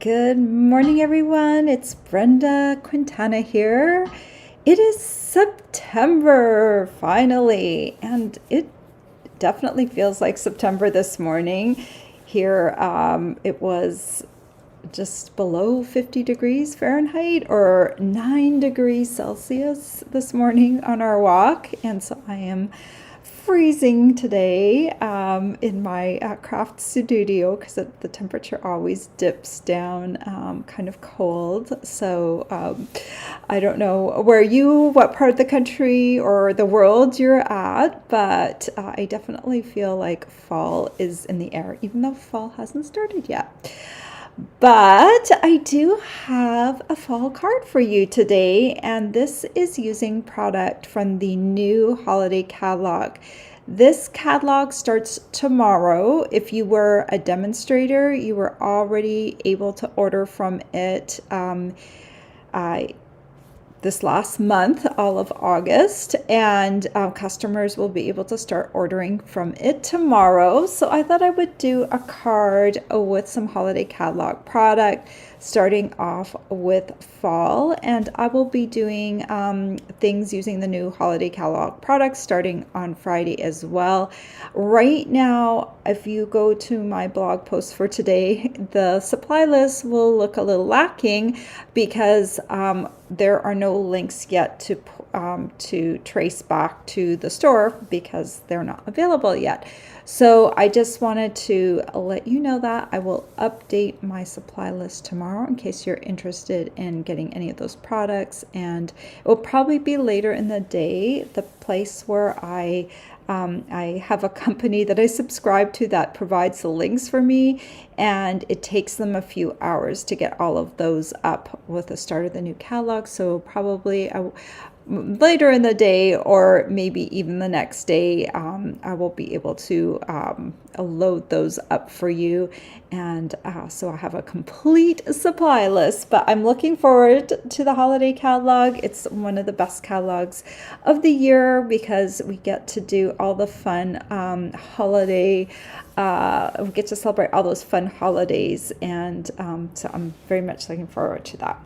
Good morning, everyone. It's Brenda Quintana here. It is September, finally, and it definitely feels like September this morning. Here, it was just below 50 degrees Fahrenheit or 9 degrees Celsius this morning on our walk, and so I am freezing today in my craft studio because the temperature always dips down kind of cold. So I don't know what part of the country or the world you're at, but I definitely feel like fall is in the air, even though fall hasn't started yet. But I do have a fall card for you today, and this is using product from the new holiday catalog. This catalog starts tomorrow. If you were a demonstrator, you were already able to order from it this last month, all of August, and customers will be able to start ordering from it tomorrow. So I thought I would do a card with some holiday catalog product, starting off with fall, and I will be doing things using the new holiday catalog products starting on Friday as well. Right now, if you go to my blog post for today, the supply list will look a little lacking because there are no links yet to trace back to the store because they're not available yet. So I just wanted to let you know that I will update my supply list tomorrow in case you're interested in getting any of those products, and it will probably be later in the day. The place where I have a company that I subscribe to that provides the links for me, and it takes them a few hours to get all of those up with the start of the new catalog. So probably later in the day, or maybe even the next day, I will be able to load those up for you, and so I have a complete supply list. But I'm looking forward to the holiday catalog. It's one of the best catalogs of the year because we get to do all the fun holiday we get to celebrate all those fun holidays, and so I'm very much looking forward to that.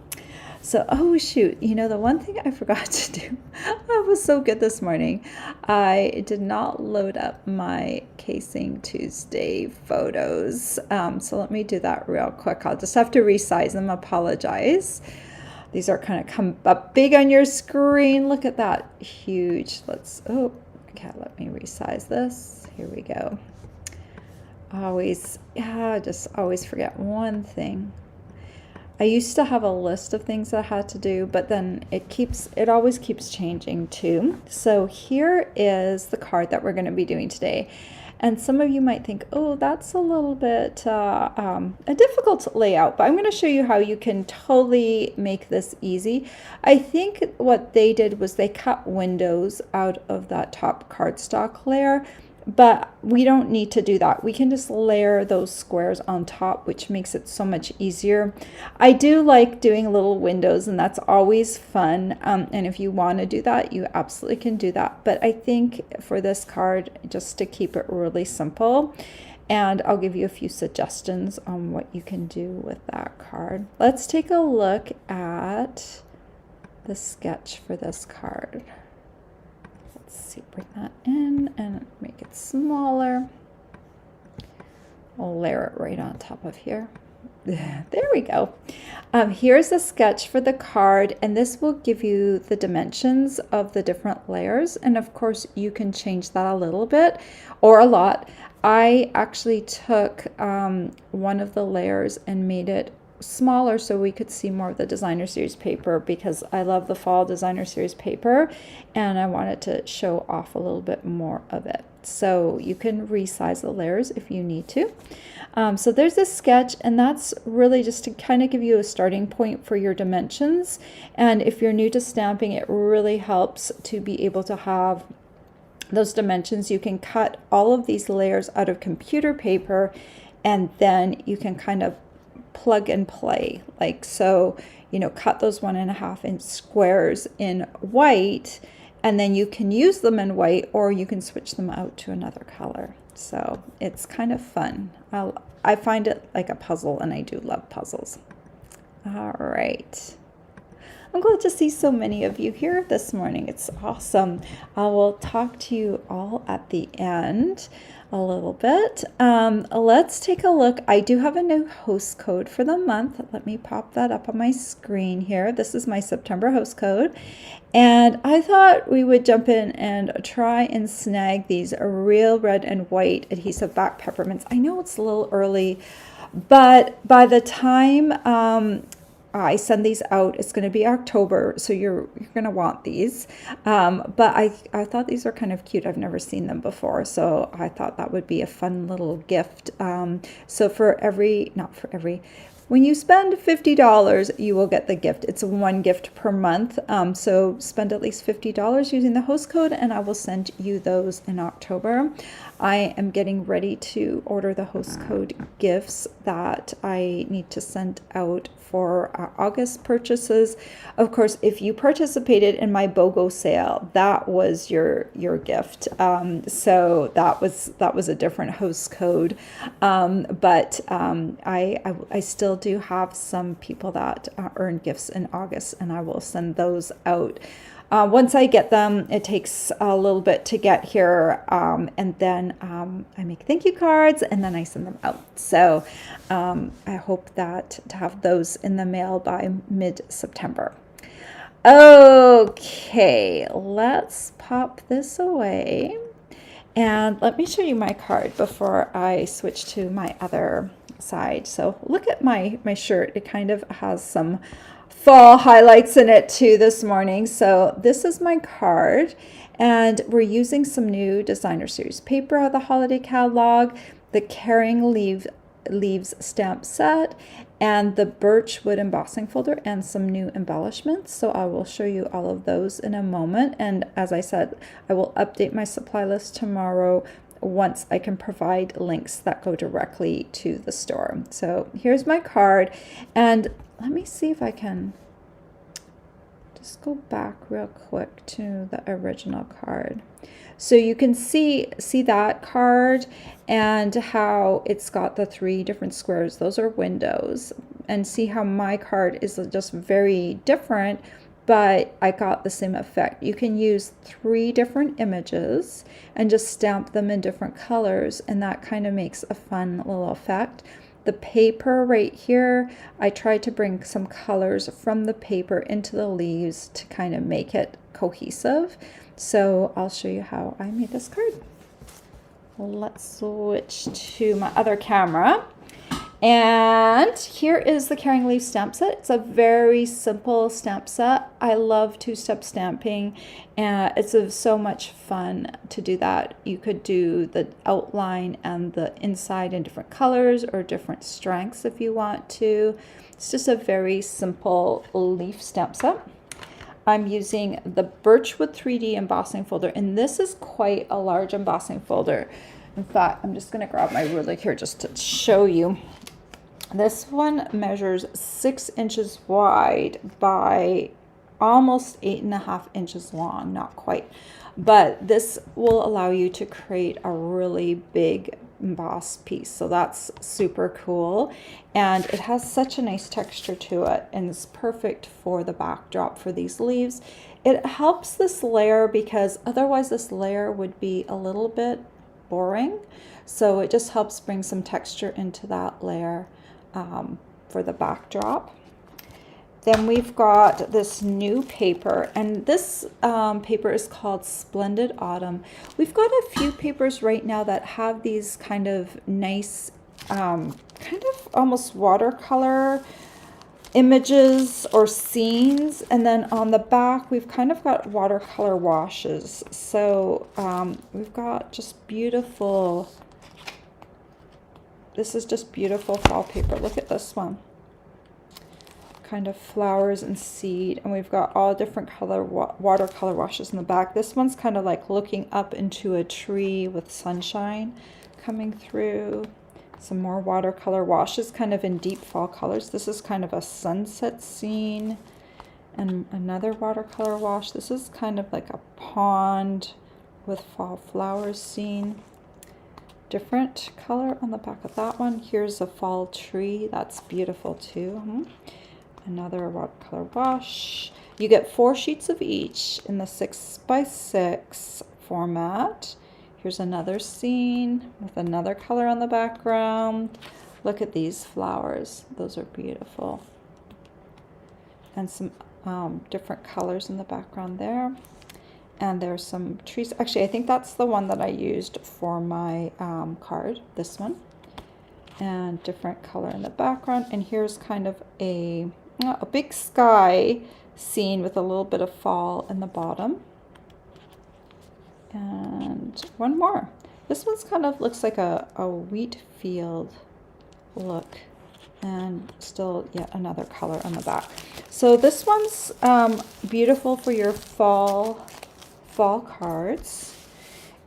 So, oh shoot, the one thing I forgot to do, I was so good this morning. I did not load up my Casing Tuesday photos. So let me do that real quick. I'll just have to resize them, apologize. These are kind of come up big on your screen. Look at that, huge. Okay, let me resize this. Here we go. Just always forget one thing. I used to have a list of things I had to do, but then it always keeps changing too. So here is the card that we're going to be doing today. And some of you might think, oh, that's a little bit a difficult layout, but I'm going to show you how you can totally make this easy. I think what they did was they cut windows out of that top cardstock layer, but we don't need to do that. We can just layer those squares on top, which makes it so much easier. I do like doing little windows, and that's always fun. And if you want to do that, you absolutely can do that. But I think for this card, just to keep it really simple, and I'll give you a few suggestions on what you can do with that card. Let's take a look at the sketch for this card. Let's see, bring that in and make it smaller. We'll layer it right on top of here. There we go. Here's a sketch for the card, and this will give you the dimensions of the different layers. And of course, you can change that a little bit or a lot. I actually took one of the layers and made it smaller so we could see more of the designer series paper, because I love the fall designer series paper and I wanted to show off a little bit more of it. So you can resize the layers if you need to. So there's this sketch, and that's really just to kind of give you a starting point for your dimensions. And if you're new to stamping, it really helps to be able to have those dimensions. You can cut all of these layers out of computer paper, and then you can kind of plug and play, like so, cut those 1.5 inch squares in white, and then you can use them in white, or you can switch them out to another color. So it's kind of fun. I find it like a puzzle, and I do love puzzles. All right. I'm glad to see so many of you here this morning. It's awesome. I will talk to you all at the end a little bit. Let's take a look. I do have a new host code for the month. Let me pop that up on my screen here. This is my September host code. And I thought we would jump in and try and snag these real red and white adhesive back peppermints. I know it's a little early, but by the time I send these out, it's going to be October, so you're going to want these. But I thought these are kind of cute. I've never seen them before, so I thought that would be a fun little gift. So when you spend $50, you will get the gift. It's one gift per month. So spend at least $50 using the host code, and I will send you those in October. I am getting ready to order the host code gifts that I need to send out for August purchases. Of course, if you participated in my BOGO sale, that was your gift. So that was a different host code. But I still do have some people that earn gifts in August, and I will send those out. Once I get them, it takes a little bit to get here, and then I make thank you cards, and then I send them out. So I hope to have those in the mail by mid-September. Okay, let's pop this away, and let me show you my card before I switch to my other side. So look at my shirt. It kind of has some fall highlights in it too this morning. So this is my card, and we're using some new designer series paper out of the holiday catalog, the Caring Leaves stamp set, and the birch wood embossing folder, and some new embellishments. So I will show you all of those in a moment. And as I said, I will update my supply list tomorrow once I can provide links that go directly to the store. So here's my card, and let me see if I can just go back real quick to the original card. So you can see that card and how it's got the 3 different squares. Those are windows. And see how my card is just very different, but I got the same effect. You can use 3 different images and just stamp them in different colors, and that kind of makes a fun little effect. The paper right here, I tried to bring some colors from the paper into the leaves to kind of make it cohesive. So I'll show you how I made this card. Let's switch to my other camera. And here is the Caring Leaf stamp set. It's a very simple stamp set. I love 2-step stamping, and it's so much fun to do that. You could do the outline and the inside in different colors or different strengths if you want to. It's just a very simple leaf stamp set. I'm using the Birchwood 3D embossing folder, and this is quite a large embossing folder. In fact, I'm just going to grab my ruler here just to show you. This one measures 6 inches wide by almost 8.5 inches long, not quite. But this will allow you to create a really big embossed piece. So that's super cool. And it has such a nice texture to it, and it's perfect for the backdrop for these leaves. It helps this layer because otherwise this layer would be a little bit boring. So it just helps bring some texture into that layer for the backdrop. Then we've got this new paper, and this paper is called Splendid Autumn. We've got a few papers right now that have these kind of nice, kind of almost watercolor images or scenes, and then on the back we've kind of got watercolor washes. So we've got just beautiful, this is just beautiful fall paper. Look at this one, kind of flowers and seed, and we've got all different color watercolor washes in the back. This one's kind of like looking up into a tree with sunshine coming through. Some more watercolor washes kind of in deep fall colors. This is kind of a sunset scene, and another watercolor wash. This is kind of like a pond with fall flowers scene. different color on the back of that one. Here's a fall tree. That's beautiful too. Another watercolor wash. You get 4 sheets of each in the 6x6 format. Here's another scene with another color on the background. Look at these flowers. Those are beautiful. And some different colors in the background there. And there's some trees. Actually, I think that's the one that I used for my card, this one. And different color in the background. And here's kind of a big sky scene with a little bit of fall in the bottom. And one more. This one's kind of looks like a wheat field look. And still yet another color on the back. So this one's beautiful for your fall cards.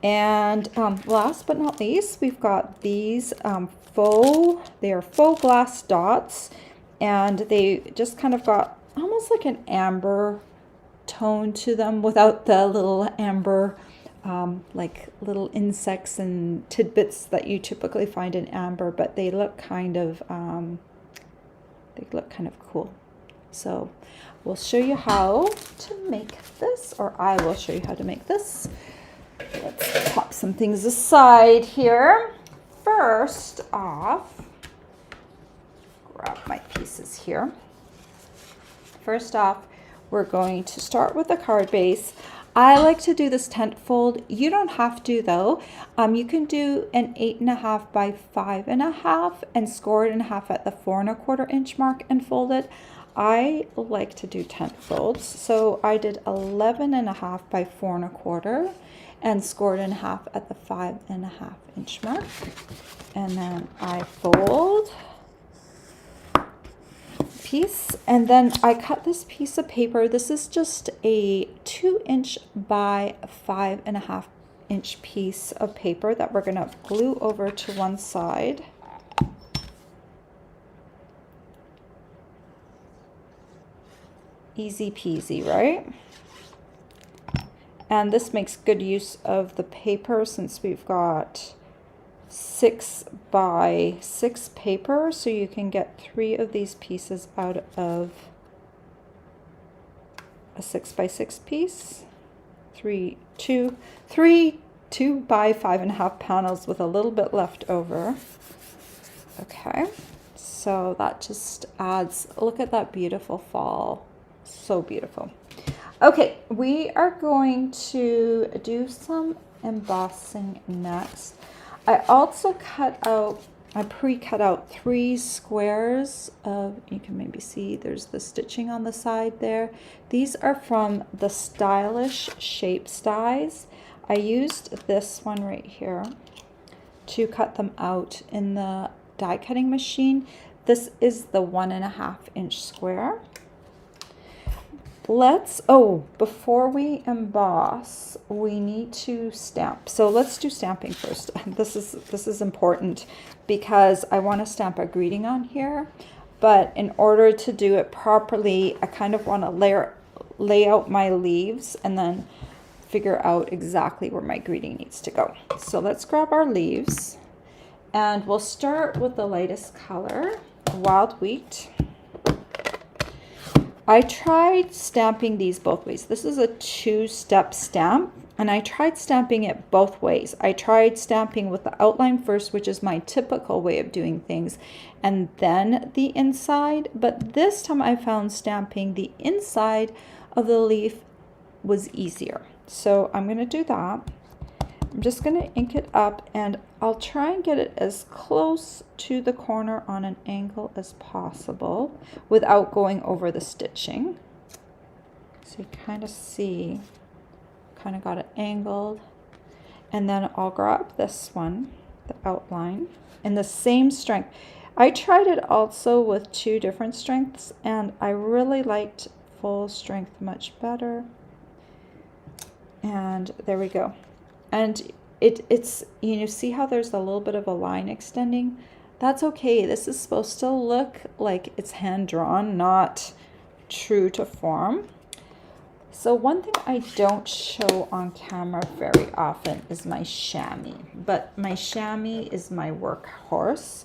And last but not least, we've got these they are faux glass dots, and they just kind of got almost like an amber tone to them without the little amber like little insects and tidbits that you typically find in amber, but they look kind of cool. So we'll show you how to make this, or I will show you how to make this. Let's pop some things aside here. First off, grab my pieces here. First off, we're going to start with the card base. I like to do this tent fold. You don't have to though. You can do an 8.5 by 5.5 and score it in half at the 4.25 inch mark and fold it. I like to do tent folds, so I did 11.5 by 4.25 and scored in half at the 5.5 inch mark. And then I fold piece, and then I cut this piece of paper. This is just a 2 inch by 5.5 inch piece of paper that we're going to glue over to one side. Easy peasy, right? And this makes good use of the paper since we've got 6 by 6 paper, so you can get 3 of these pieces out of a 6 by 6 piece. 2 by 5.5 panels with a little bit left over. Okay, so that just adds, look at that beautiful fall. So beautiful. Okay, we are going to do some embossing next. I also pre-cut out 3 squares of, you can maybe see there's the stitching on the side there. These are from the Stylish Shape Dies. I used this one right here to cut them out in the die cutting machine. This is the 1.5 inch square. Before we emboss, we need to stamp. So let's do stamping first. This is important because I want to stamp a greeting on here, but in order to do it properly, I kind of want to lay out my leaves and then figure out exactly where my greeting needs to go. So let's grab our leaves, and we'll start with the lightest color, Wild Wheat. I tried stamping these both ways. This is a 2-step stamp, and I tried stamping it both ways. I tried stamping with the outline first, which is my typical way of doing things, and then the inside. But this time I found stamping the inside of the leaf was easier. So I'm going to do that. I'm just going to ink it up, and I'll try and get it as close to the corner on an angle as possible without going over the stitching. So you kind of see, kind of got it angled. And then I'll grab this one, the outline, in the same strength. I tried it also with 2 different strengths, and I really liked full strength much better. And there we go. And it's, you know, see how there's a little bit of a line extending? That's okay. This is supposed to look like it's hand drawn, not true to form. So one thing I don't show on camera very often is my chamois, but my chamois is my workhorse.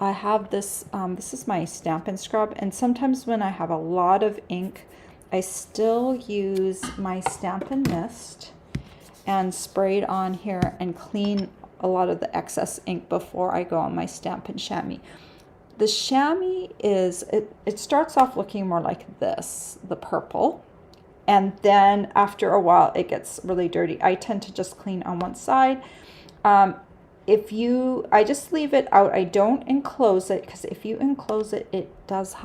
I have this, this is my Stampin' Scrub, and sometimes when I have a lot of ink, I still use my Stampin' Mist and spray it on here and clean a lot of the excess ink before I go on my Stampin' Chamois. The chamois is, it starts off looking more like this, the purple. And then after a while, it gets really dirty. I tend to just clean on one side. I just leave it out. I don't enclose it, because if you enclose it, it does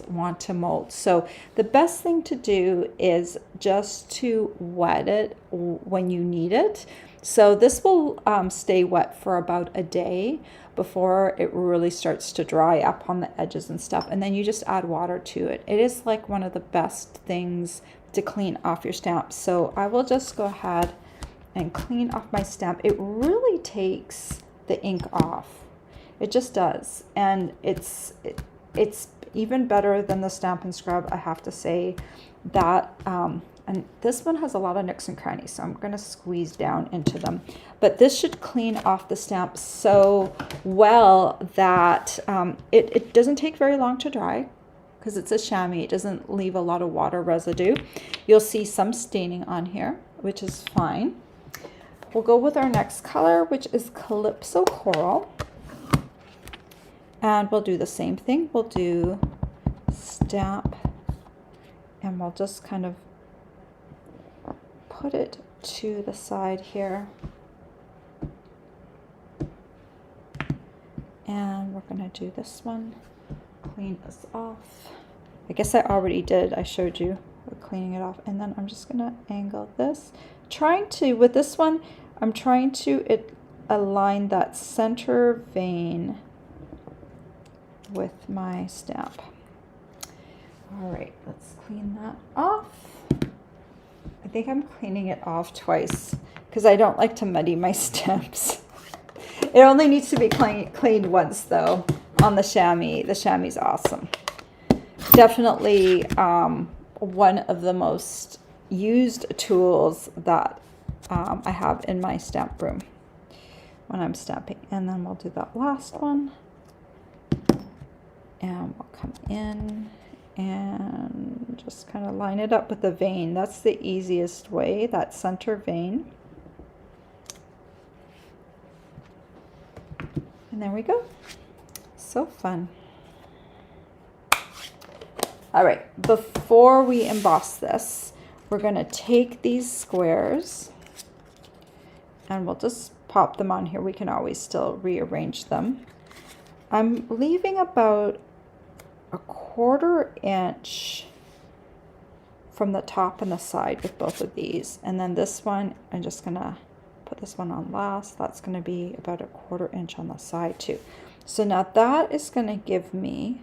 want to mold. So the best thing to do is just to wet it when you need it. So this will stay wet for about a day before it really starts to dry up on the edges and stuff. And then you just add water to it. It is like one of the best things to clean off your stamps. So I will just go ahead and clean off my stamp. It really takes the ink off. It just does. And it's even better than the Stampin' Scrub, I have to say. That and this one has a lot of nooks and crannies, so I'm going to squeeze down into them. But this should clean off the stamp so well that it doesn't take very long to dry, because it's a chamois. It doesn't leave a lot of water residue. You'll see some staining on here, which is fine. We'll go with our next color, which is Calypso Coral. And we'll do the same thing. We'll do stamp, and we'll just kind of put it to the side here. And we're going to do this one. Clean this off. I guess I already did. I showed you cleaning it off. And then I'm just going to angle this. With this one, I'm trying to align that center vein with my stamp. All right, let's clean that off. I think I'm cleaning it off twice because I don't like to muddy my stamps. It only needs to be cleaned once though on the chamois. The chamois is awesome. Definitely one of the most used tools that I have in my stamp room when I'm stamping. And then we'll do that last one. And we'll come in and just kind of line it up with the vein. That's the easiest way, that center vein. And there we go. So fun. All right, before we emboss this, we're going to take these squares and we'll just pop them on here. We can always still rearrange them. I'm leaving about a 1/4 inch from the top and the side with both of these. And then this one, I'm just gonna put this one on last. That's gonna be about a 1/4 inch on the side too. So now that is gonna give me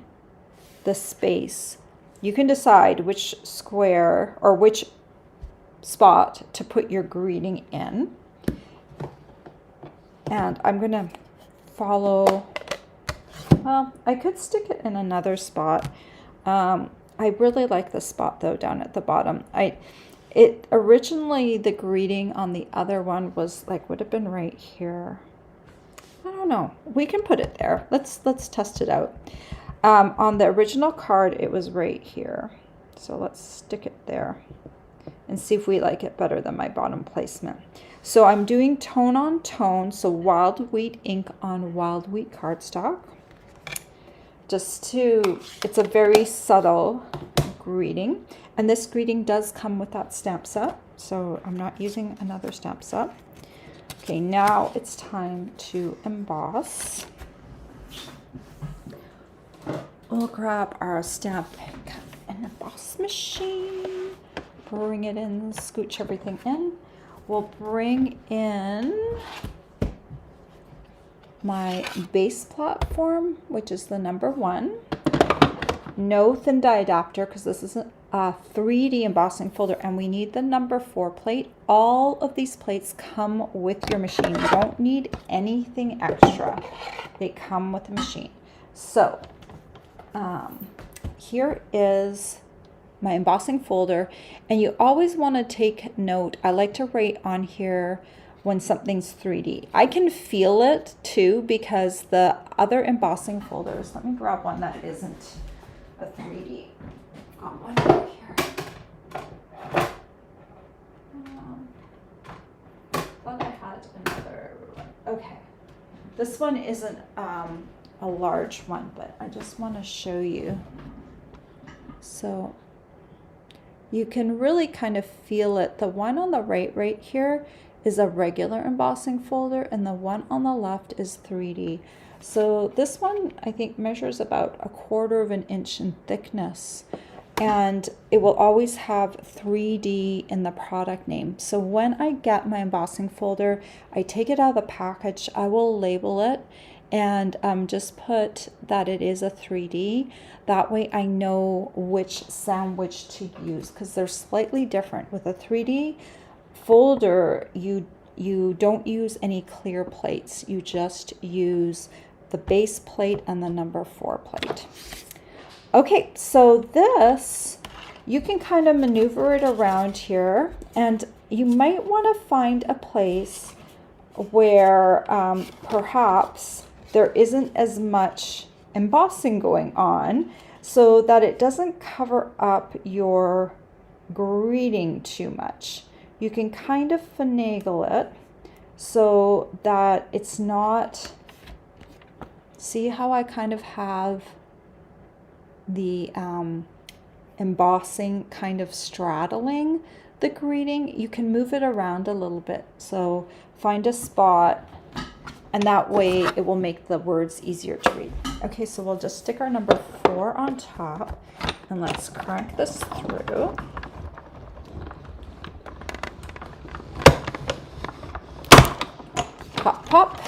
the space. You can decide which square or which spot to put your greeting in. And I'm gonna follow. Well, I could stick it in another spot. I really like this spot though down at the bottom. Originally the greeting on the other one was like, would have been right here. I don't know. We can put it there. Let's test it out. On the original card, it was right here. So let's stick it there and see if we like it better than my bottom placement. So I'm doing tone on tone. So wild wheat ink on wild wheat cardstock. It's a very subtle greeting, and this greeting does come with that stamp set, so I'm not using another stamp set. Okay, now it's time to emboss. We'll grab our stamp and emboss machine, bring it in, scooch everything in. We'll bring in my base platform, which is the number 1. No thin die adapter, because this is a 3D embossing folder, and we need the number 4 plate. All of these plates come with your machine. You don't need anything extra. They come with the machine. So here is my embossing folder, and you always want to take note. I like to write on here when something's 3D. I can feel it too because the other embossing folders, let me grab one that isn't a 3D. Got one over here. Thought I had another. Okay. This one isn't a large one, but I just want to show you. So you can really kind of feel it. The one on the right here is a regular embossing folder, and the one on the left is 3D. So this one I think measures about 1/4 of an inch in thickness, and it will always have 3D in the product name. So when I get my embossing folder, I take it out of the package, I will label it and just put that it is a 3D. That way I know which sandwich to use, because they're slightly different. With a 3D folder, you don't use any clear plates. You just use the base plate and the number 4 plate. Okay, so this, you can kind of maneuver it around here, and you might want to find a place where perhaps there isn't as much embossing going on, so that it doesn't cover up your greeting too much. You can kind of finagle it so that it's not, see how I kind of have the embossing kind of straddling the greeting. You can move it around a little bit. So find a spot, and that way it will make the words easier to read. Okay, so we'll just stick our number 4 on top, and let's crank this through. Pop, pop.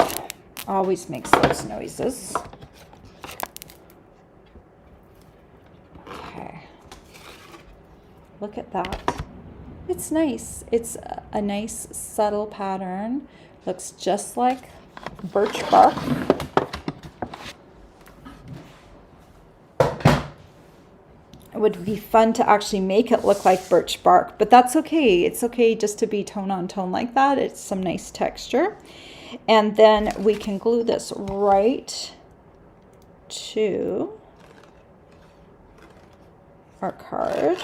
Always makes those noises. Okay. Look at that. It's nice. It's a nice subtle pattern. Looks just like birch bark. It would be fun to actually make it look like birch bark, but that's okay. It's okay just to be tone on tone like that. It's some nice texture. And then we can glue this right to our card.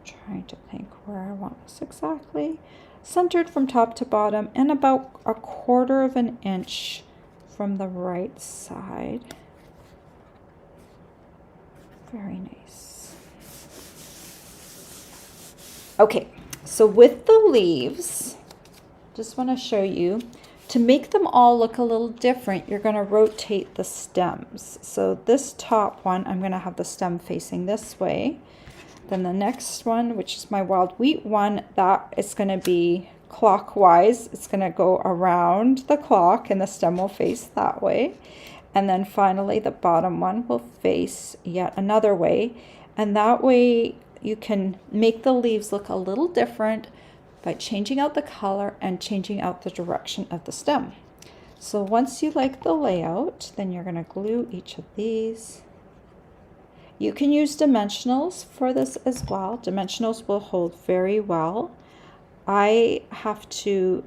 Trying to think where I want this exactly. Centered from top to bottom, and about 1/4 of an inch from the right side. Very nice. Okay, so with the leaves, just want to show you, to make them all look a little different, you're going to rotate the stems. So this top one, I'm going to have the stem facing this way. Then the next one, which is my wild wheat one, that is going to be clockwise. It's going to go around the clock, and the stem will face that way. And then finally the bottom one will face yet another way, and that way you can make the leaves look a little different by changing out the color and changing out the direction of the stem. So once you like the layout, then you're going to glue each of these. You can use dimensionals for this as well. Dimensionals will hold very well. I have to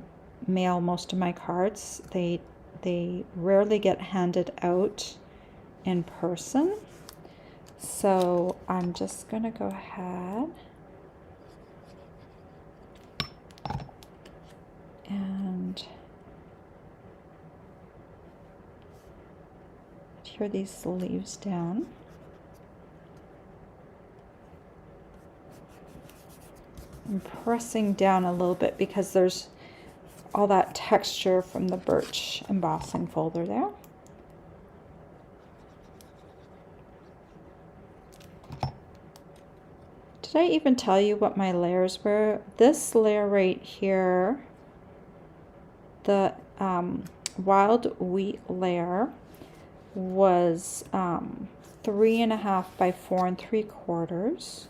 mail most of my cards. They rarely get handed out in person. So I'm just going to go ahead and adhere these leaves down. I'm pressing down a little bit because there's all that texture from the birch embossing folder there. Did I even tell you what my layers were? This layer right here, the wild wheat layer, was 3.5 by 4 3/4.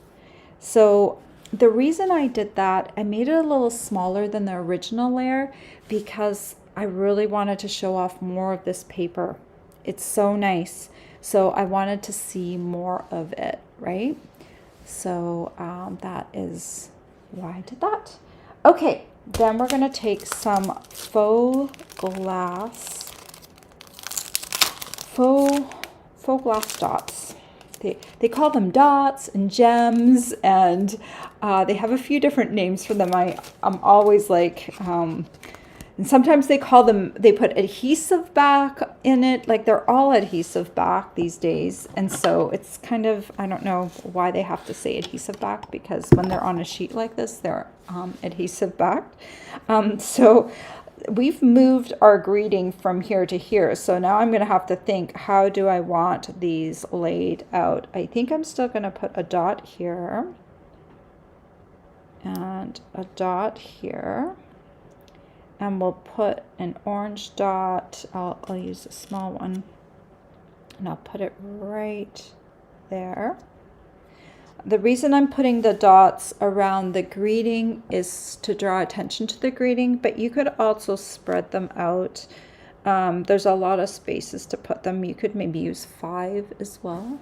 So the reason I did that, I made it a little smaller than the original layer because I really wanted to show off more of this paper It's so nice. So I wanted to see more of it, right? So that is why I did that. Okay, then we're going to take some faux glass dots. They call them dots and gems, and they have a few different names for them. I'm always like, and sometimes they put adhesive back in it, like they're all adhesive back these days. And so it's kind of, I don't know why they have to say adhesive back, because when they're on a sheet like this, they're adhesive back. So we've moved our greeting from here to here. So now I'm going to have to think, how do I want these laid out? I think I'm still going to put a dot here and a dot here. And we'll put an orange dot. I'll use a small one, and I'll put it right there. The reason I'm putting the dots around the greeting is to draw attention to the greeting, but you could also spread them out. There's a lot of spaces to put them. You could maybe use 5 as well.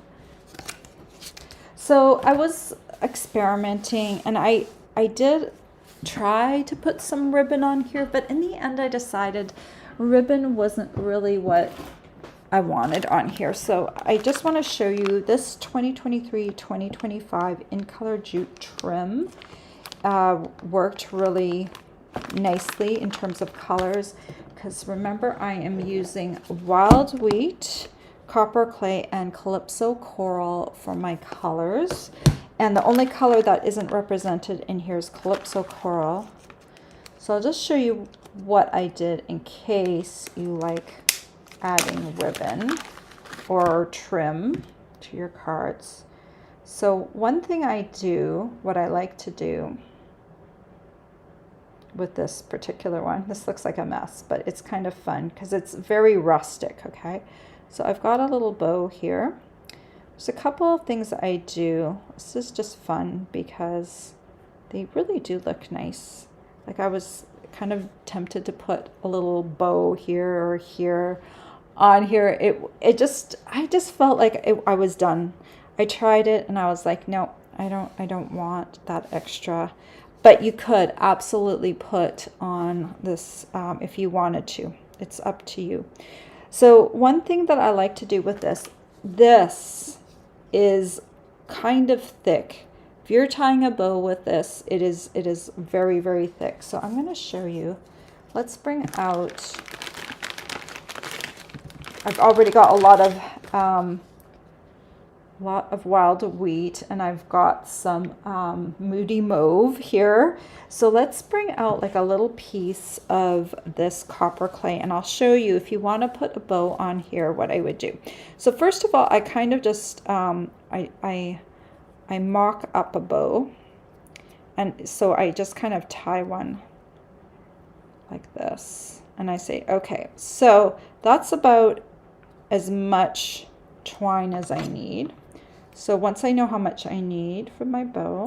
So I was experimenting, and I did try to put some ribbon on here, but in the end I decided ribbon wasn't really what I wanted on here. So I just want to show you this 2023-2025 in color jute trim. Worked really nicely in terms of colors, because remember, I am using wild wheat, copper clay, and calypso coral for my colors. And the only color that isn't represented in here is calypso coral. So I'll just show you what I did in case you like adding ribbon or trim to your cards. So one thing what I like to do with this particular one, this looks like a mess, but it's kind of fun because it's very rustic, okay? So I've got a little bow here. There's a couple of things I do. This is just fun because they really do look nice. Like I was kind of tempted to put a little bow here or here on here. I just felt like I was done. I tried it and I was like, no, I don't want that extra. But you could absolutely put on this if you wanted to. It's up to you. So one thing that I like to do with this is kind of thick. If you're tying a bow with this, it is very, very thick. So I'm going to show you. Let's bring out, I've already got a lot of wild wheat, and I've got some moody mauve here. So let's bring out like a little piece of this copper clay, and I'll show you if you want to put a bow on here what I would do. So first of all, I kind of just I mock up a bow, and so I just kind of tie one like this, and I say, okay, so that's about as much twine as I need. So once I know how much I need for my bow,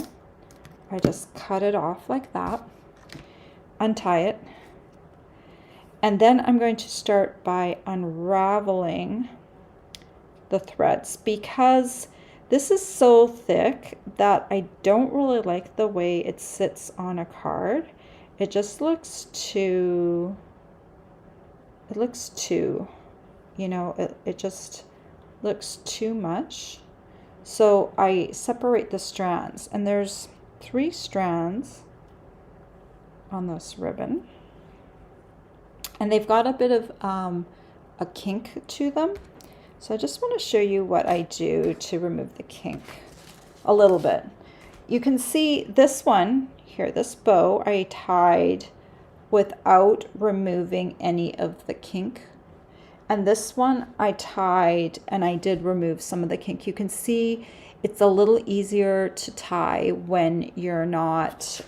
I just cut it off like that, untie it, and then I'm going to start by unraveling the threads, because this is so thick that I don't really like the way it sits on a card. It just looks too, you know, it just looks too much. So I separate the strands, and there's 3 strands on this ribbon, and they've got a bit of a kink to them. So I just want to show you what I do to remove the kink a little bit. You can see this one here, this bow, I tied without removing any of the kink. And this one I tied and I did remove some of the kink. You can see it's a little easier to tie when you're not,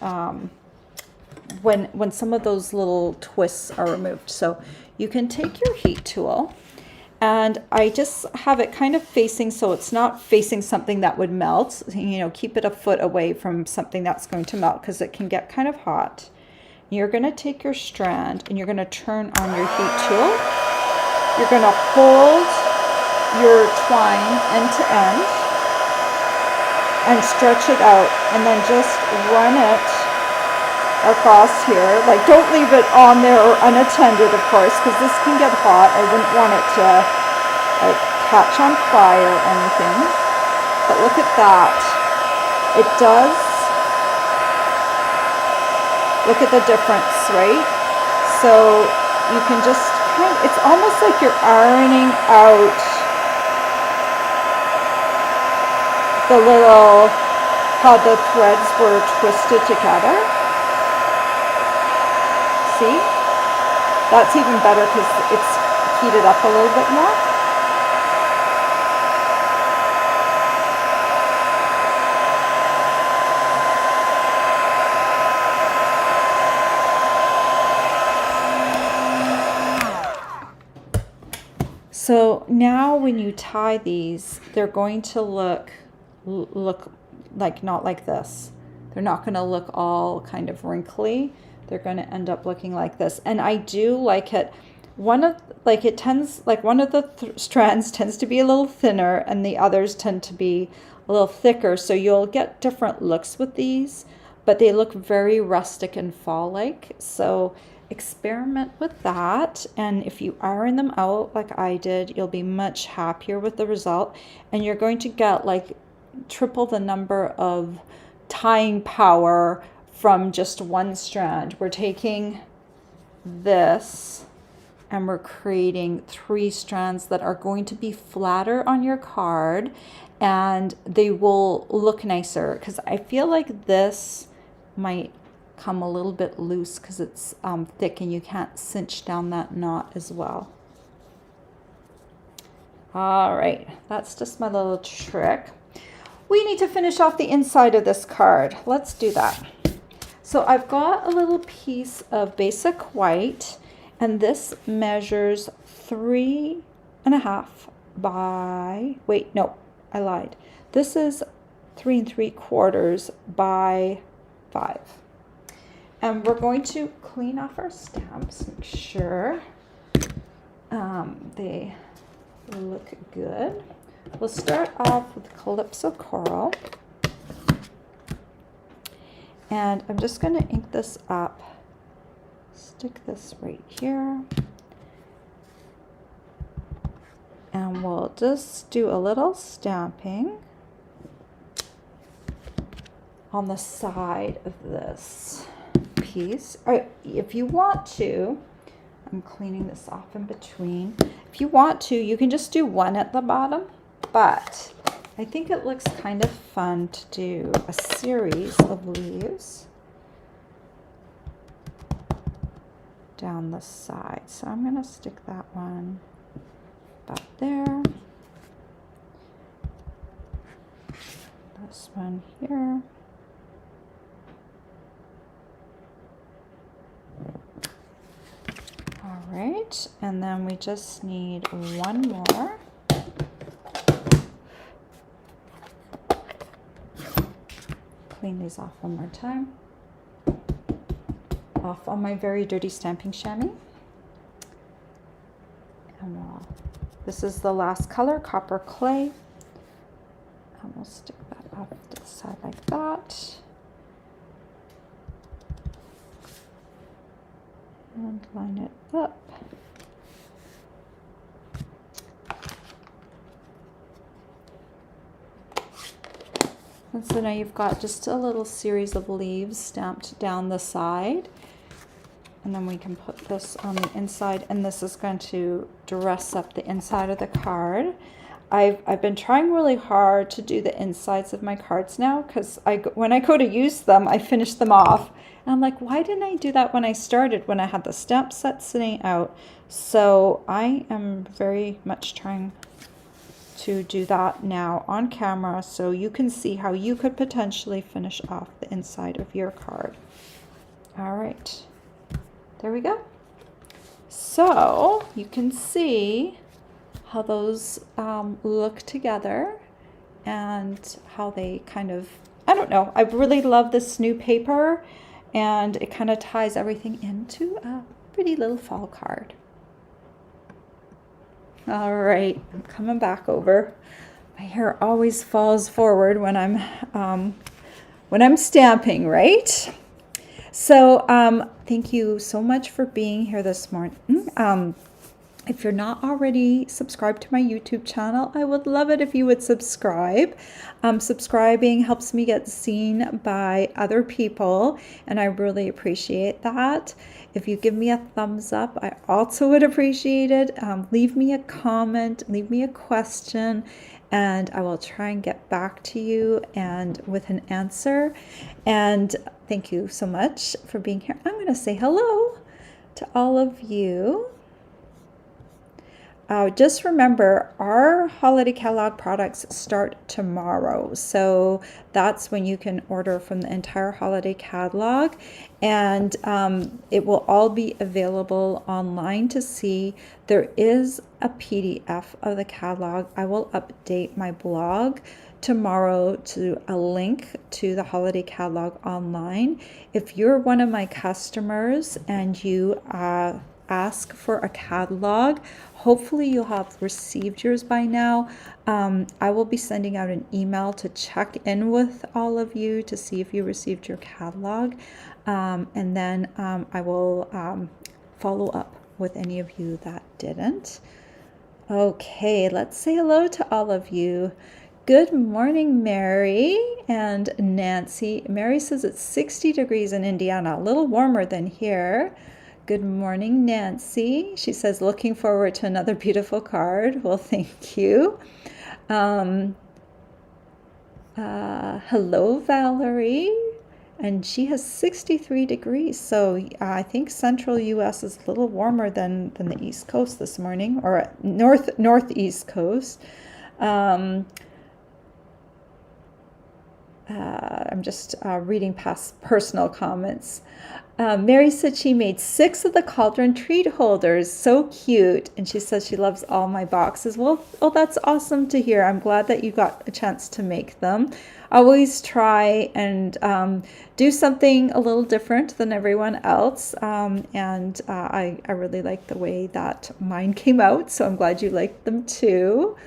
when some of those little twists are removed. So you can take your heat tool, and I just have it kind of facing so it's not facing something that would melt. You know, keep it a foot away from something that's going to melt because it can get kind of hot. You're going to take your strand and you're going to turn on your heat tool. You're going to hold your twine end to end and stretch it out, and then just run it across here. Like, don't leave it on there or unattended, of course, because this can get hot. I wouldn't want it to like catch on fire or anything. But look at that. It does. Look at the difference, right? So you can just kind of, it's almost like you're ironing out the little, how the threads were twisted together. See? That's even better because it's heated up a little bit more. So now when you tie these, they're going to look like not like this. They're not going to look all kind of wrinkly. They're going to end up looking like this. And I do like it. One of the strands tends to be a little thinner and the others tend to be a little thicker. So you'll get different looks with these, but they look very rustic and fall-like. So experiment with that, and if you iron them out like I did, you'll be much happier with the result, and you're going to get like triple the number of tying power from just one strand. We're taking this and we're creating 3 strands that are going to be flatter on your card, and they will look nicer, because I feel like this might come a little bit loose because it's thick and you can't cinch down that knot as well. All right, that's just my little trick. We need to finish off the inside of this card. Let's do that. So I've got a little piece of basic white, and this measures 3.5 by, wait, no, I lied. This is 3 3/4 by 5. And we're going to clean off our stamps, make sure they look good. We'll start off with Calypso Coral. And I'm just going to ink this up. Stick this right here. And we'll just do a little stamping on the side of this piece. All right, if you want to, I'm cleaning this off in between. If you want to, you can just do one at the bottom, but I think it looks kind of fun to do a series of leaves down the side. So I'm going to stick that one about there. This one here. All right, and then we just need one more. Clean these off one more time. Off on my very dirty stamping chamois. And this is the last color, Copper Clay. And we'll stick that off to the side like that. And line it up. And so now you've got just a little series of leaves stamped down the side. And then we can put this on the inside, and this is going to dress up the inside of the card. I've been trying really hard to do the insides of my cards now, because when I go to use them, I finish them off. And I'm like, why didn't I do that when I started, when I had the stamp set sitting out? So I am very much trying to do that now on camera, so you can see how you could potentially finish off the inside of your card. All right, there we go. So you can see how those look together and how they kind of, I don't know, I really love this new paper, and it kind of ties everything into a pretty little fall card. All right, I'm coming back over. My hair always falls forward when I'm stamping, right? So thank you so much for being here this morning. If you're not already subscribed to my YouTube channel, I would love it if you would subscribe. Subscribing helps me get seen by other people, and I really appreciate that. If you give me a thumbs up, I also would appreciate it. Leave me a comment, leave me a question, and I will try and get back to you and with an answer. And thank you so much for being here. I'm going to say hello to all of you. Just remember, our holiday catalog products start tomorrow. So that's when you can order from the entire holiday catalog. And it will all be available online to see. There is a PDF of the catalog. I will update my blog tomorrow to a link to the holiday catalog online. If you're one of my customers and you ask for a catalog, hopefully you'll have received yours by now. I will be sending out an email to check in with all of you to see if you received your catalog. And then I will follow up with any of you that didn't. Okay, let's say hello to all of you. Good morning, Mary and Nancy. Mary says it's 60 degrees in Indiana, a little warmer than here. Good morning, Nancy. She says, looking forward to another beautiful card. Well, thank you. Hello, Valerie. And she has 63 degrees. So I think central U.S. is a little warmer than the East Coast this morning, or northeast coast. I'm just reading past personal comments. Mary said she made 6 of the cauldron treat holders. So cute. And she says she loves all my boxes. Well, that's awesome to hear. I'm glad that you got a chance to make them. Always try and do something a little different than everyone else. I really like the way that mine came out. So I'm glad you liked them too.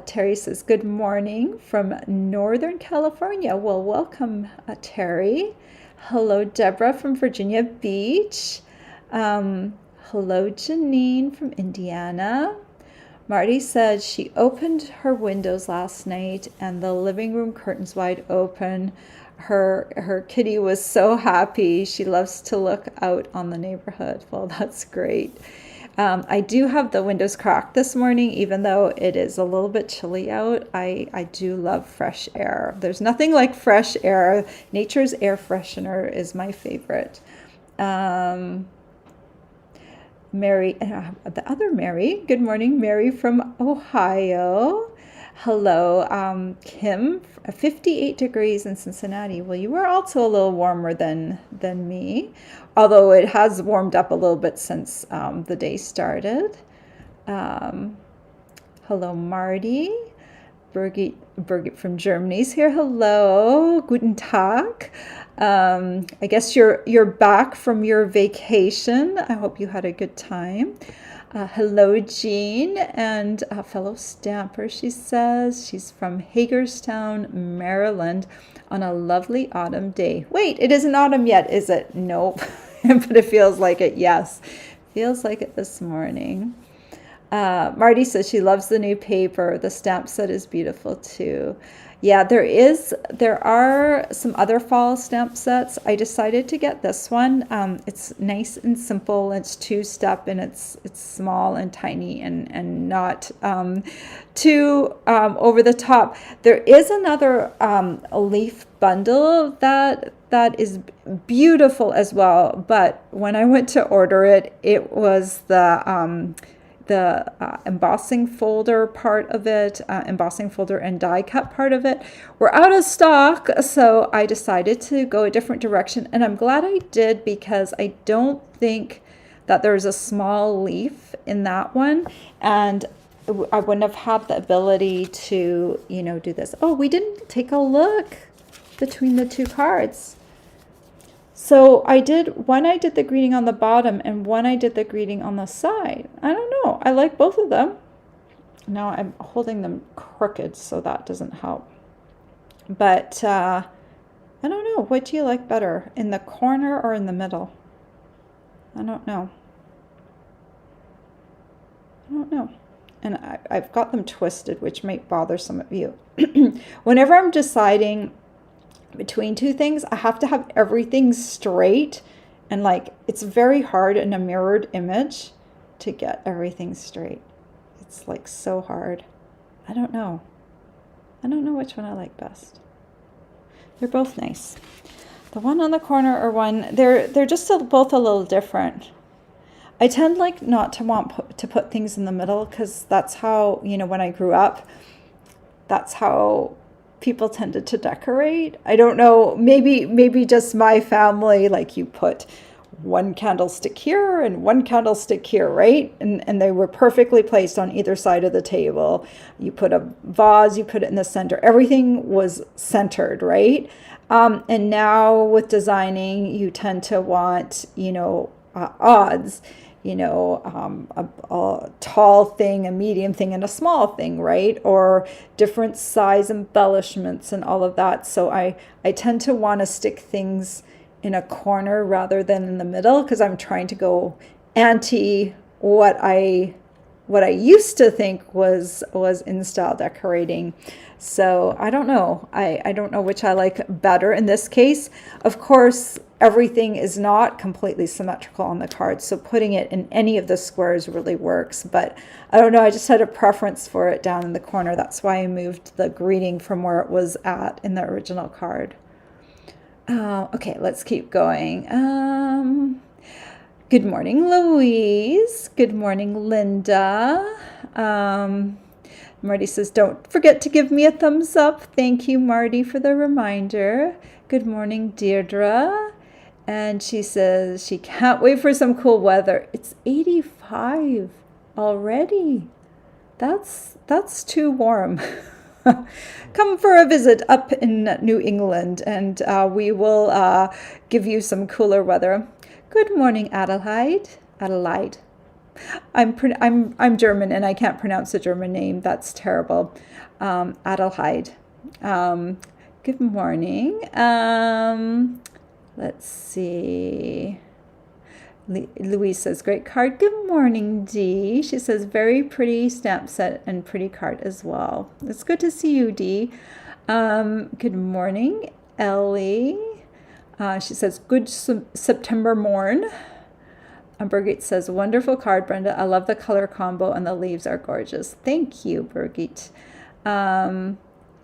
Terry says, good morning from Northern California. Well, welcome, Terry. Hello, Deborah from Virginia Beach. Hello, Janine from Indiana. Marty said she opened her windows last night and the living room curtains wide open. Her kitty was so happy. She loves to look out on the neighborhood. Well, that's great. I do have the windows cracked this morning, even though it is a little bit chilly out. I do love fresh air. There's nothing like fresh air. Nature's air freshener is my favorite. Mary, the other Mary, good morning, Mary from Ohio. Hello, Kim, 58 degrees in Cincinnati. Well, you were also a little warmer than me, although it has warmed up a little bit since the day started. Hello, Marty. Birgit from Germany's here. Hello, guten Tag. I guess you're back from your vacation. I hope you had a good time. Hello, Jean, and a fellow stamper. She says she's from Hagerstown, Maryland, on a lovely autumn day. Wait, it isn't autumn yet, is it? Nope, but it feels like it. Yes, feels like it this morning. Marty says she loves the new paper. The stamp set is beautiful too. Yeah, there are some other fall stamp sets. I decided to get this one. It's nice and simple. It's 2-step and it's small and tiny and not too over the top. There is another leaf bundle that is beautiful as well. But when I went to order it, it was the embossing folder part of it, embossing folder and die cut part of it were out of stock. So I decided to go a different direction. And I'm glad I did, because I don't think that there's a small leaf in that one. And I wouldn't have had the ability to, do this. Oh, we didn't take a look between the two cards. So I did one, I did the greeting on the bottom, and one I did the greeting on the side. I don't know. I like both of them. Now I'm holding them crooked, so that doesn't help. But I don't know. What do you like better, in the corner or in the middle? I don't know. I don't know. And I've got them twisted, which might bother some of you. Whenever I'm deciding between two things, I have to have everything straight. And like, it's very hard in a mirrored image to get everything straight. It's like so hard. I don't know. I don't know which one I like best. They're both nice. The one on the corner or one, they're just both a little different. I tend like not to want to put things in the middle, because that's how, you know, when I grew up, that's how people tended to decorate. I don't know, maybe just my family, like you put one candlestick here and one candlestick here, right? And they were perfectly placed on either side of the table. You put a vase, you put it in the center. Everything was centered, right? And now with designing, you tend to want, you know, odds, you know, a tall thing, a medium thing, and a small thing, right? Or different size embellishments and all of that. So I tend to want to stick things in a corner rather than in the middle, because I'm trying to go anti what I used to think was in style decorating. So I don't know. I don't know which I like better in this case. Of course, everything is not completely symmetrical on the card, so putting it in any of the squares really works. But I don't know, I just had a preference for it down in the corner. That's why I moved the greeting from where it was at in the original card. Okay, let's keep going. Good morning, Louise. Good morning, Linda. Marty says, don't forget to give me a thumbs up. Thank you, Marty, for the reminder. Good morning, Deirdre. And she says she can't wait for some cool weather. It's 85 already. That's too warm. Come for a visit up in New England, and we will give you some cooler weather. Good morning, Adelaide. Adelaide. I'm German, and I can't pronounce a German name. That's terrible. Adelheid. Good morning. Let's see. Louise says, great card. Good morning, Dee. She says, very pretty stamp set and pretty card as well. It's good to see you, Dee. Good morning, Ellie. She says, good September morn. Birgit says, wonderful card, Brenda. I love the color combo and the leaves are gorgeous. Thank you, Birgit.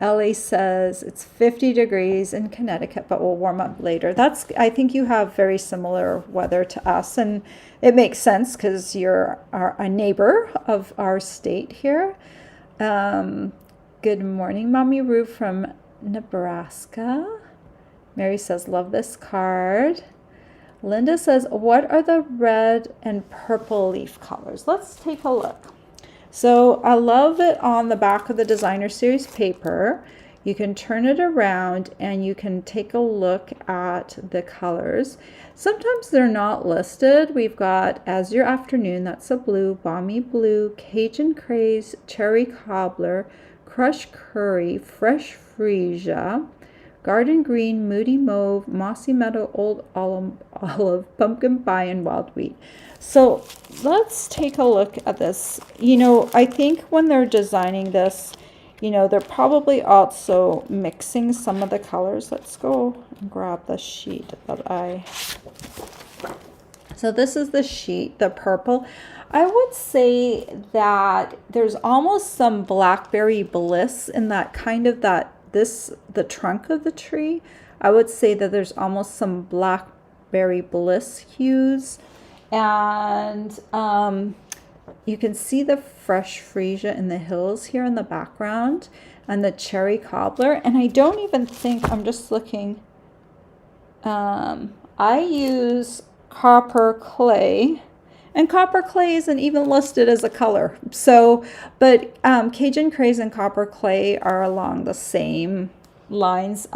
Ellie says, it's 50 degrees in Connecticut, but we'll warm up later. I think you have very similar weather to us, and it makes sense because you're a neighbor of our state here. Good morning, Mommy Roo from Nebraska. Mary says, love this card. Linda says, what are the red and purple leaf colors? Let's take a look. So I love it on the back of the Designer Series paper. You can turn it around and you can take a look at the colors. Sometimes they're not listed. We've got Azure Afternoon, that's a blue, Balmy Blue, Cajun Craze, Cherry Cobbler, Crushed Curry, Fresh Freesia, Garden Green, Moody Mauve, Mossy Meadow, Old Olive, Pumpkin Pie, and Wild Wheat. So let's take a look at this. You know, I think when they're designing this, you know, they're probably also mixing some of the colors. Let's go and grab the sheet that So this is the sheet, the purple. I would say that there's almost some Blackberry Bliss in that kind of the trunk of the tree. I would say that there's almost some Blackberry Bliss hues. And you can see the fresh freesia in the hills here in the background and the cherry cobbler. And I don't even think, I'm just looking, I use copper clay, and copper clay isn't even listed as a color. So, but Cajun Craze and copper clay are along the same lines.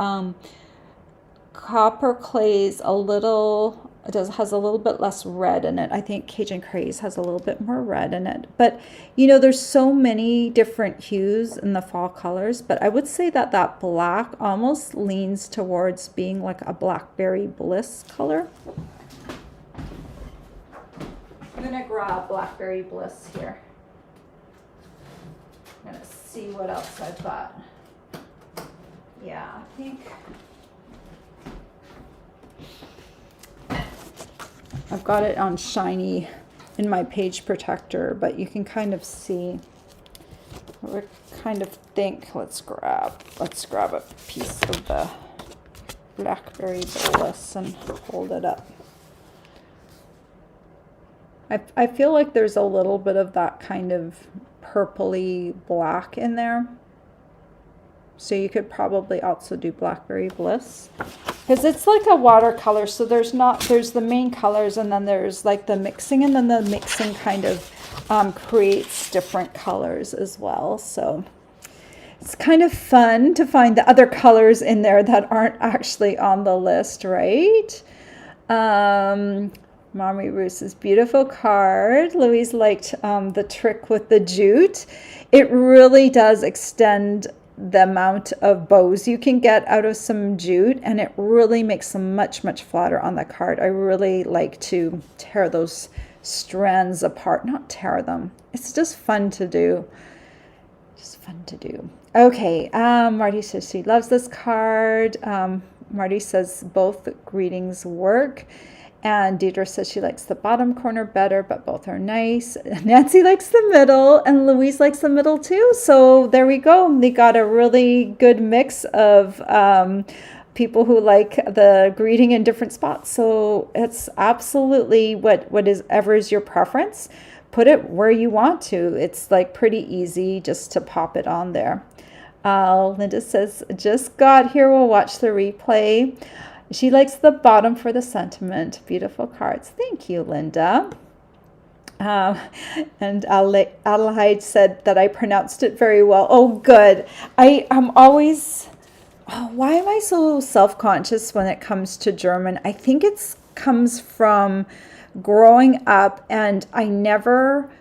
copper clay's a little, has a little bit less red in it. I think Cajun Craze has a little bit more red in it. But there's so many different hues in the fall colors, but I would say that that black almost leans towards being like a Blackberry Bliss color. I'm gonna grab Blackberry Bliss here. I'm gonna see what else I've got. Yeah, I think I've got it on shiny in my page protector, but you can kind of see, I kind of think, let's grab a piece of the Blackberry Bliss and hold it up. I feel like there's a little bit of that kind of purpley black in there. So you could probably also do Blackberry Bliss, because it's like a watercolor. So there's the main colors, and then there's like the mixing, and then the mixing kind of creates different colors as well. So it's kind of fun to find the other colors in there that aren't actually on the list, right? Mommy Ruth's beautiful card. Louise liked the trick with the jute. It really does extend the amount of bows you can get out of some jute, and it really makes them much, much flatter on the card. I really like to tear those strands apart, not tear them. It's just fun to do. Just fun to do. Okay, Marty says she loves this card. Marty says both greetings work. And Deidre says she likes the bottom corner better, but both are nice. Nancy likes the middle, and Louise likes the middle too. So there we go. They got a really good mix of people who like the greeting in different spots. So it's absolutely what is ever is your preference. Put it where you want to. It's like pretty easy just to pop it on there. Linda says, just got here. We'll watch the replay. She likes the bottom for the sentiment. Beautiful cards. Thank you, Linda. And Adelaide said that I pronounced it very well. Oh, good. I'm always... Oh, why am I so self-conscious when it comes to German? I think it comes from growing up, and I never...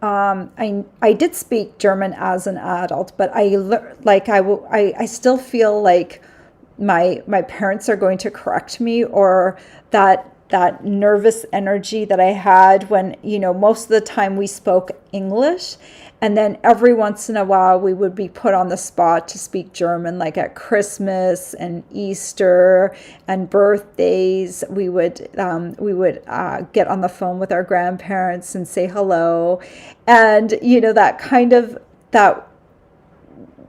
I did speak German as an adult, but I still feel like my parents are going to correct me, or that nervous energy that I had when, most of the time we spoke English, and then every once in a while we would be put on the spot to speak German, like at Christmas and Easter and birthdays. We would get on the phone with our grandparents and say hello, and that kind of that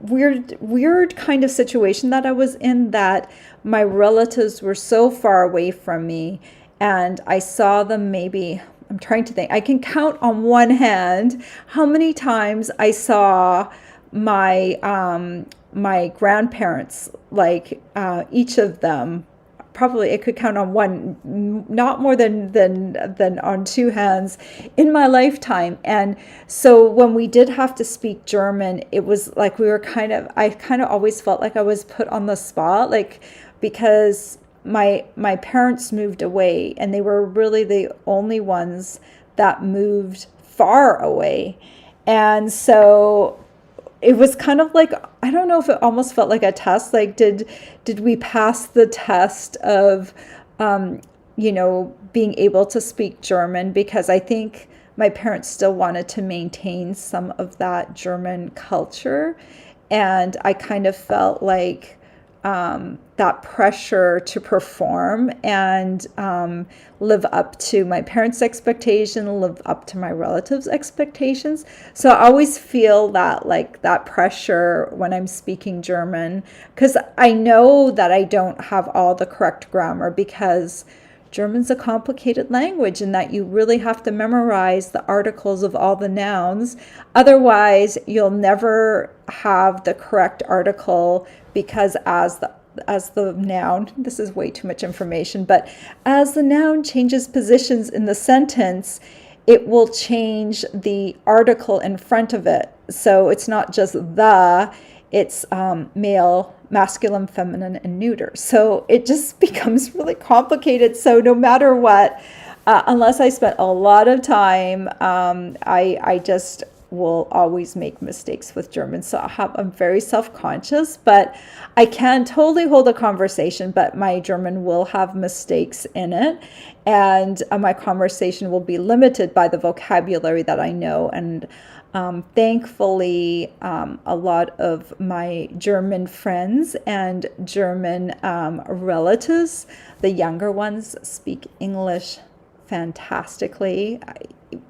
weird kind of situation that I was in, that my relatives were so far away from me, and I saw them maybe, I'm trying to think, I can count on one hand how many times I saw my my grandparents, like each of them. Probably I could count on one, not more than on two hands in my lifetime. And so when we did have to speak German, it was like I kind of always felt like I was put on the spot, like, because my parents moved away, and they were really the only ones that moved far away. And so it was kind of like, I don't know if it almost felt like a test. Like, did we pass the test of, being able to speak German? Because I think my parents still wanted to maintain some of that German culture. And I kind of felt like that pressure to perform and live up to my parents' expectation, live up to my relatives' expectations. So I always feel that pressure when I'm speaking German, because I know that I don't have all the correct grammar, because German's a complicated language, and that you really have to memorize the articles of all the nouns. Otherwise, you'll never have the correct article, because as the noun, this is way too much information, but as the noun changes positions in the sentence, it will change the article in front of it. So it's not just the, it's male, masculine, feminine, and neuter. So it just becomes really complicated. So no matter what, unless I spent a lot of time, I just will always make mistakes with German. So I'm very self-conscious, but I can totally hold a conversation, but my German will have mistakes in it. And my conversation will be limited by the vocabulary that I know. And thankfully, a lot of my German friends and German relatives, the younger ones, speak English fantastically,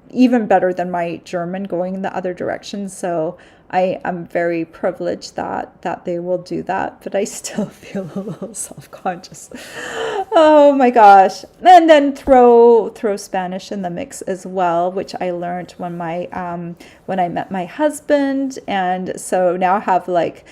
even better than my German going in the other direction. So I am very privileged that they will do that, but I still feel a little self-conscious. Oh my gosh. And then throw Spanish in the mix as well, which I learned when I met my husband. And so now I have like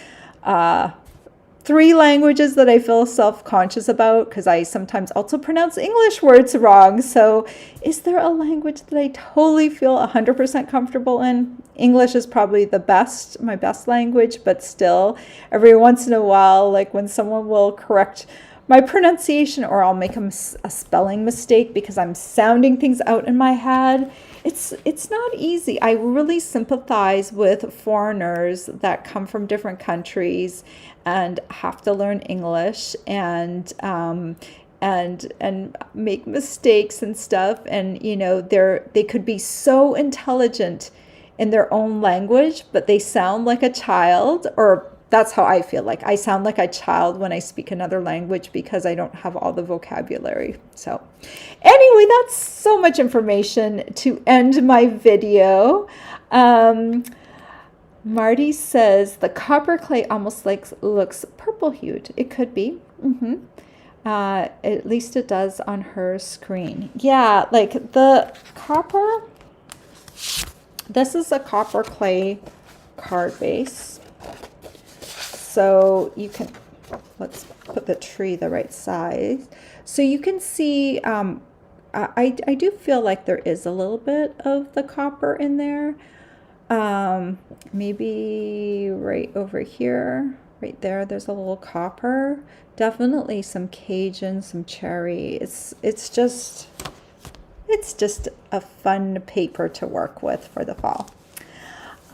3 languages that I feel self-conscious about, because I sometimes also pronounce English words wrong. So is there a language that I totally feel 100% comfortable in? English is probably my best language, but still every once in a while, like when someone will correct my pronunciation, or I'll make a spelling mistake because I'm sounding things out in my head. It's not easy. I really sympathize with foreigners that come from different countries and have to learn English and make mistakes and stuff. And they could be so intelligent in their own language, but they sound like a child, or that's how I feel. Like I sound like a child when I speak another language because I don't have all the vocabulary. So anyway, that's so much information to end my video. Marty says the copper clay almost looks purple hued. It could be. At least it does on her screen. Yeah, like the copper. This is a copper clay card base. So you can, let's put the tree the right size. So you can see, I do feel like there is a little bit of the copper in there. Maybe right over here, right there, there's a little copper. Definitely some Cajun, some cherry. It's just a fun paper to work with for the fall.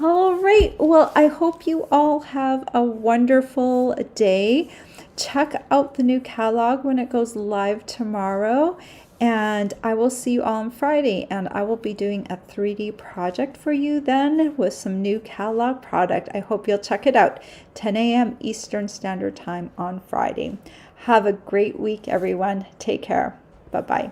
All right, well, I hope you all have a wonderful day. Check out the new catalog when it goes live tomorrow, and I will see you all on Friday, and I will be doing a 3D project for you then with some new catalog product. I hope you'll check it out, 10 a.m. Eastern Standard Time on Friday. Have a great week, everyone. Take care. Bye-bye.